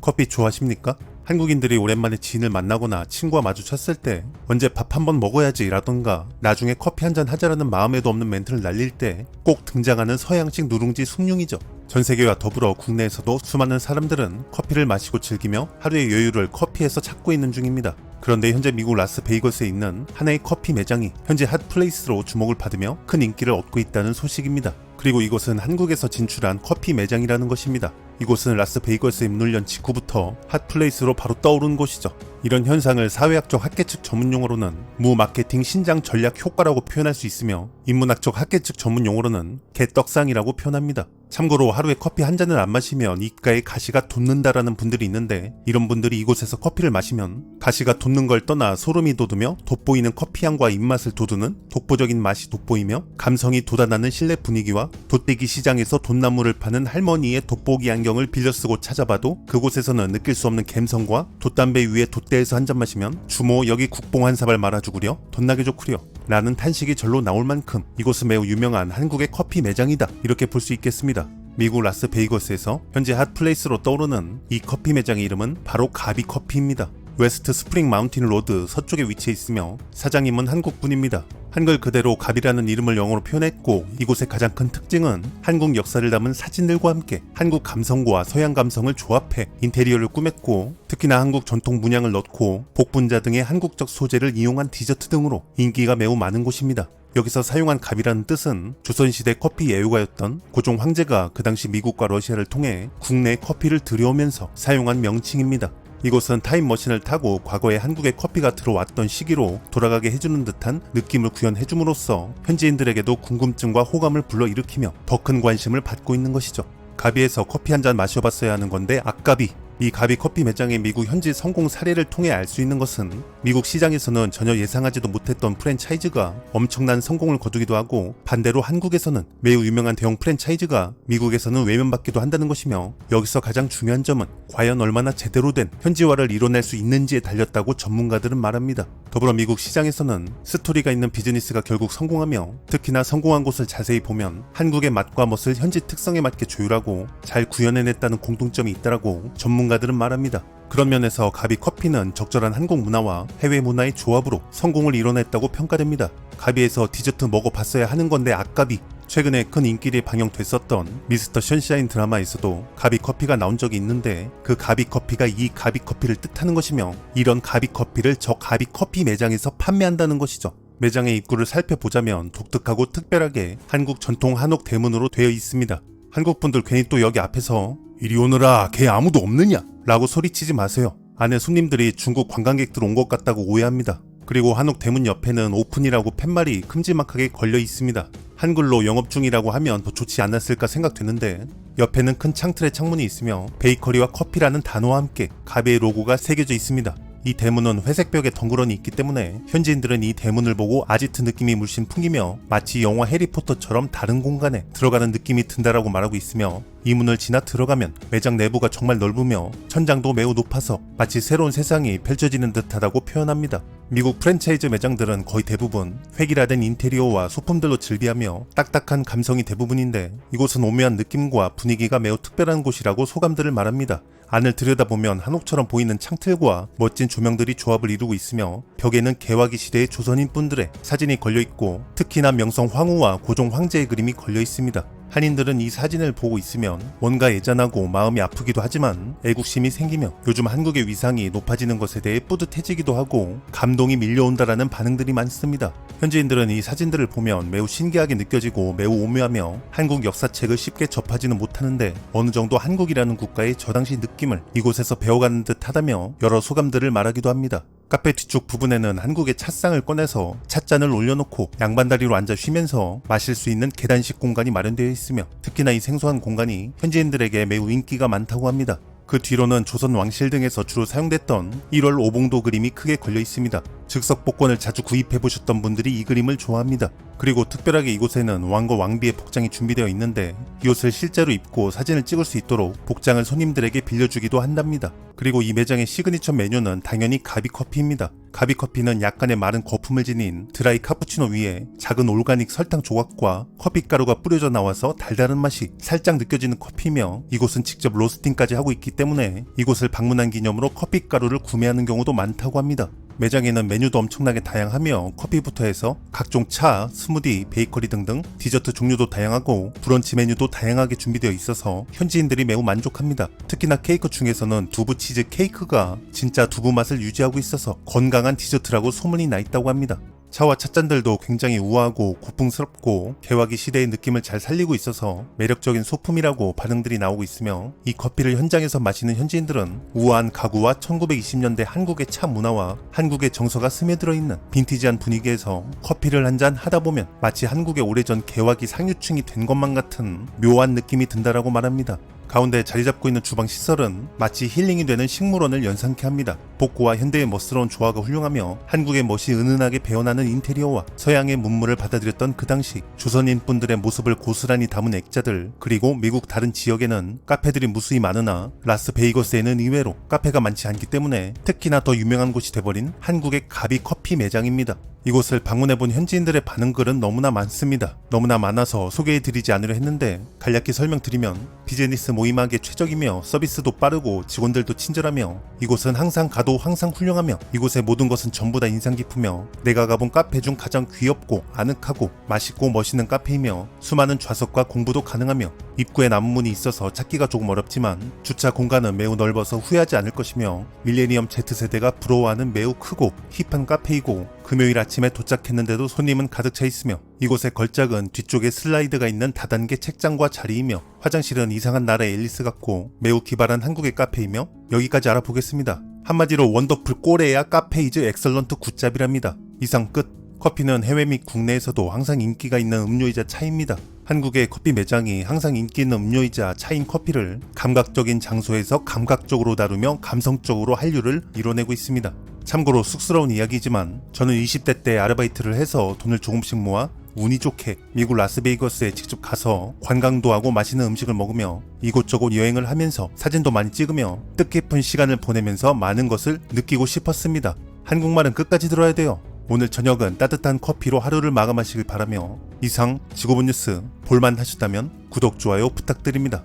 커피 좋아하십니까? 한국인들이 오랜만에 지인을 만나거나 친구와 마주쳤을 때 언제 밥 한번 먹어야지 라던가 나중에 커피 한잔 하자라는 마음에도 없는 멘트를 날릴 때 꼭 등장하는 서양식 누룽지 숭늉이죠. 전 세계와 더불어 국내에서도 수많은 사람들은 커피를 마시고 즐기며 하루의 여유를 커피에서 찾고 있는 중입니다. 그런데 현재 미국 라스베이거스에 있는 하나의 커피 매장이 현재 핫플레이스로 주목을 받으며 큰 인기를 얻고 있다는 소식입니다. 그리고 이곳은 한국에서 진출한 커피 매장이라는 것입니다. 이곳은 라스베이거스에 문을 연 직후부터 핫플레이스로 바로 떠오른 곳이죠. 이런 현상을 사회학적 학계측 전문용어로는 무마케팅 신장 전략 효과라고 표현할 수 있으며 인문학적 학계측 전문용어로는 개떡상이라고 표현합니다. 참고로 하루에 커피 한 잔을 안 마시면 입가에 가시가 돋는다라는 분들이 있는데 이런 분들이 이곳에서 커피를 마시면 가시가 돋는 걸 떠나 소름이 돋으며 돋보이는 커피향과 입맛을 돋우는 독보적인 맛이 돋보이며 감성이 돋아나는 실내 분위기와 돋대기 시장에서 돋나무를 파는 할머니의 돋보기 안경을 빌려 쓰고 찾아봐도 그곳에서는 느낄 수 없는 감성과 돛담배 위에 돛대에서 한 잔 마시면 주모 여기 국뽕 한 사발 말아주구려 덧나게 좋구려 라는 탄식이 절로 나올 만큼 이곳은 매우 유명한 한국의 커피 매장이다 이렇게 볼 수 있겠습니다. 미국 라스베이거스에서 현재 핫플레이스로 떠오르는 이 커피 매장의 이름은 바로 가비커피입니다. 웨스트 스프링 마운틴 로드 서쪽에 위치해 있으며 사장님은 한국분입니다. 한글 그대로 가비라는 이름을 영어로 표현했고 이곳의 가장 큰 특징은 한국 역사를 담은 사진들과 함께 한국 감성과 서양 감성을 조합해 인테리어를 꾸몄고 특히나 한국 전통 문양을 넣고 복분자 등의 한국적 소재를 이용한 디저트 등으로 인기가 매우 많은 곳입니다. 여기서 사용한 가비라는 뜻은 조선시대 커피 애호가였던 고종 황제가 그 당시 미국과 러시아를 통해 국내에 커피를 들여오면서 사용한 명칭입니다. 이곳은 타임머신을 타고 과거에 한국에 커피가 들어왔던 시기로 돌아가게 해주는 듯한 느낌을 구현해줌으로써 현지인들에게도 궁금증과 호감을 불러일으키며 더 큰 관심을 받고 있는 것이죠. 가비에서 커피 한 잔 마셔봤어야 하는 건데 악가비. 이 가비 커피 매장의 미국 현지 성공 사례를 통해 알 수 있는 것은 미국 시장에서는 전혀 예상하지도 못했던 프랜차이즈가 엄청난 성공을 거두기도 하고 반대로 한국에서는 매우 유명한 대형 프랜차이즈가 미국에서는 외면받기도 한다는 것이며 여기서 가장 중요한 점은 과연 얼마나 제대로 된 현지화를 이뤄낼 수 있는지에 달렸다고 전문가들은 말합니다. 더불어 미국 시장에서는 스토리가 있는 비즈니스가 결국 성공하며 특히나 성공한 곳을 자세히 보면 한국의 맛과 멋을 현지 특성에 맞게 조율하고 잘 구현해냈다는 공통점이 있다라고 전문가들은 말합니다. 그런 면에서 가비 커피는 적절한 한국 문화와 해외 문화의 조합으로 성공을 이뤄냈다고 평가됩니다. 가비에서 디저트 먹어봤어야 하는 건데 악가비. 최근에 큰 인기를 방영됐었던 미스터 션샤인 드라마에서도 가비 커피가 나온 적이 있는데 그 가비 커피가 이 가비 커피를 뜻하는 것이며 이런 가비 커피를 저 가비 커피 매장에서 판매한다는 것이죠. 매장의 입구를 살펴보자면 독특하고 특별하게 한국 전통 한옥 대문으로 되어 있습니다. 한국분들 괜히 또 여기 앞에서 이리 오너라 걔 아무도 없느냐 라고 소리치지 마세요. 안에 손님들이 중국 관광객들 온 것 같다고 오해합니다. 그리고 한옥 대문 옆에는 오픈이라고 팻말이 큼지막하게 걸려 있습니다. 한글로 영업 중이라고 하면 더 좋지 않았을까 생각되는데 옆에는 큰 창틀의 창문이 있으며 베이커리와 커피라는 단어와 함께 가비의 로고가 새겨져 있습니다. 이 대문은 회색 벽에 덩그러니 있기 때문에 현지인들은 이 대문을 보고 아지트 느낌이 물씬 풍기며 마치 영화 해리포터처럼 다른 공간에 들어가는 느낌이 든다라고 말하고 있으며 이 문을 지나 들어가면 매장 내부가 정말 넓으며 천장도 매우 높아서 마치 새로운 세상이 펼쳐지는 듯하다고 표현합니다. 미국 프랜차이즈 매장들은 거의 대부분 획일화된 인테리어와 소품들로 즐비하며 딱딱한 감성이 대부분인데 이곳은 오묘한 느낌과 분위기가 매우 특별한 곳이라고 소감들을 말합니다. 안을 들여다보면 한옥처럼 보이는 창틀과 멋진 조명들이 조합을 이루고 있으며 벽에는 개화기 시대의 조선인 분들의 사진이 걸려있고 특히나 명성 황후와 고종 황제의 그림이 걸려 있습니다. 한인들은 이 사진을 보고 있으면 뭔가 애잔하고 마음이 아프기도 하지만 애국심이 생기며 요즘 한국의 위상이 높아지는 것에 대해 뿌듯해지기도 하고 감동이 밀려온다라는 반응들이 많습니다. 현지인들은 이 사진들을 보면 매우 신기하게 느껴지고 매우 오묘하며 한국 역사책을 쉽게 접하지는 못하는데 어느 정도 한국이라는 국가의 저 당시 느낌을 이곳에서 배워가는 듯 하다며 여러 소감들을 말하기도 합니다. 카페 뒤쪽 부분에는 한국의 찻상을 꺼내서 찻잔을 올려놓고 양반다리로 앉아 쉬면서 마실 수 있는 계단식 공간이 마련되어 있으며 특히나 이 생소한 공간이 현지인들에게 매우 인기가 많다고 합니다. 그 뒤로는 조선 왕실 등에서 주로 사용됐던 1월 오봉도 그림이 크게 걸려 있습니다. 즉석 복권을 자주 구입해보셨던 분들이 이 그림을 좋아합니다. 그리고 특별하게 이곳에는 왕과 왕비의 복장이 준비되어 있는데 이 옷을 실제로 입고 사진을 찍을 수 있도록 복장을 손님들에게 빌려주기도 한답니다. 그리고 이 매장의 시그니처 메뉴는 당연히 가비커피입니다. 가비커피는 약간의 마른 거품을 지닌 드라이 카푸치노 위에 작은 올가닉 설탕 조각과 커피가루가 뿌려져 나와서 달달한 맛이 살짝 느껴지는 커피며 이곳은 직접 로스팅까지 하고 있기 때문에 이곳을 방문한 기념으로 커피가루를 구매하는 경우도 많다고 합니다. 매장에는 메뉴도 엄청나게 다양하며 커피부터 해서 각종 차, 스무디, 베이커리 등등 디저트 종류도 다양하고 브런치 메뉴도 다양하게 준비되어 있어서 현지인들이 매우 만족합니다. 특히나 케이크 중에서는 두부 치즈 케이크가 진짜 두부 맛을 유지하고 있어서 건강한 디저트라고 소문이 나 있다고 합니다. 차와 찻잔들도 굉장히 우아하고 고풍스럽고 개화기 시대의 느낌을 잘 살리고 있어서 매력적인 소품이라고 반응들이 나오고 있으며 이 커피를 현장에서 마시는 현지인들은 우아한 가구와 1920년대 한국의 차 문화와 한국의 정서가 스며들어 있는 빈티지한 분위기에서 커피를 한잔 하다 보면 마치 한국의 오래전 개화기 상류층이 된 것만 같은 묘한 느낌이 든다라고 말합니다. 가운데 자리 잡고 있는 주방 시설은 마치 힐링이 되는 식물원을 연상케 합니다. 복고와 현대의 멋스러운 조화가 훌륭하며 한국의 멋이 은은하게 배어나는 인테리어와 서양의 문물을 받아들였던 그 당시 조선인 분들의 모습을 고스란히 담은 액자들, 그리고 미국 다른 지역에는 카페들이 무수히 많으나 라스베이거스에는 의외로 카페가 많지 않기 때문에 특히나 더 유명한 곳이 돼버린 한국의 가비 커피 매장입니다. 이곳을 방문해본 현지인들의 반응글은 너무나 많습니다. 너무나 많아서 소개해드리지 않으려 했는데 간략히 설명드리면 비즈니스 모임하기에 최적이며 서비스도 빠르고 직원들도 친절하며 이곳은 항상 가도 항상 훌륭하며 이곳의 모든 것은 전부 다 인상 깊으며 내가 가본 카페 중 가장 귀엽고 아늑하고 맛있고 멋있는 카페이며 수많은 좌석과 공부도 가능하며 입구에 나무문이 있어서 찾기가 조금 어렵지만 주차 공간은 매우 넓어서 후회하지 않을 것이며 밀레니엄 Z세대가 부러워하는 매우 크고 힙한 카페이고 금요일 아침에 도착했는데도 손님은 가득 차 있으며 이곳의 걸작은 뒤쪽에 슬라이드가 있는 다단계 책장과 자리이며 화장실은 이상한 나라의 앨리스 같고 매우 기발한 한국의 카페이며 여기까지 알아보겠습니다. 한마디로 원더풀 꼬레야 카페이즈 엑설런트 굿잡이랍니다. 이상 끝. 커피는 해외 및 국내에서도 항상 인기가 있는 음료이자 차입니다. 한국의 커피 매장이 항상 인기 있는 음료이자 차인 커피를 감각적인 장소에서 감각적으로 다루며 감성적으로 한류를 이뤄내고 있습니다. 참고로 쑥스러운 이야기지만 저는 20대 때 아르바이트를 해서 돈을 조금씩 모아 운이 좋게 미국 라스베이거스에 직접 가서 관광도 하고 맛있는 음식을 먹으며 이곳저곳 여행을 하면서 사진도 많이 찍으며 뜻깊은 시간을 보내면서 많은 것을 느끼고 싶었습니다. 한국말은 끝까지 들어야 돼요. 오늘 저녁은 따뜻한 커피로 하루를 마감하시길 바라며 이상 지구본 뉴스 볼만 하셨다면 구독, 좋아요 부탁드립니다.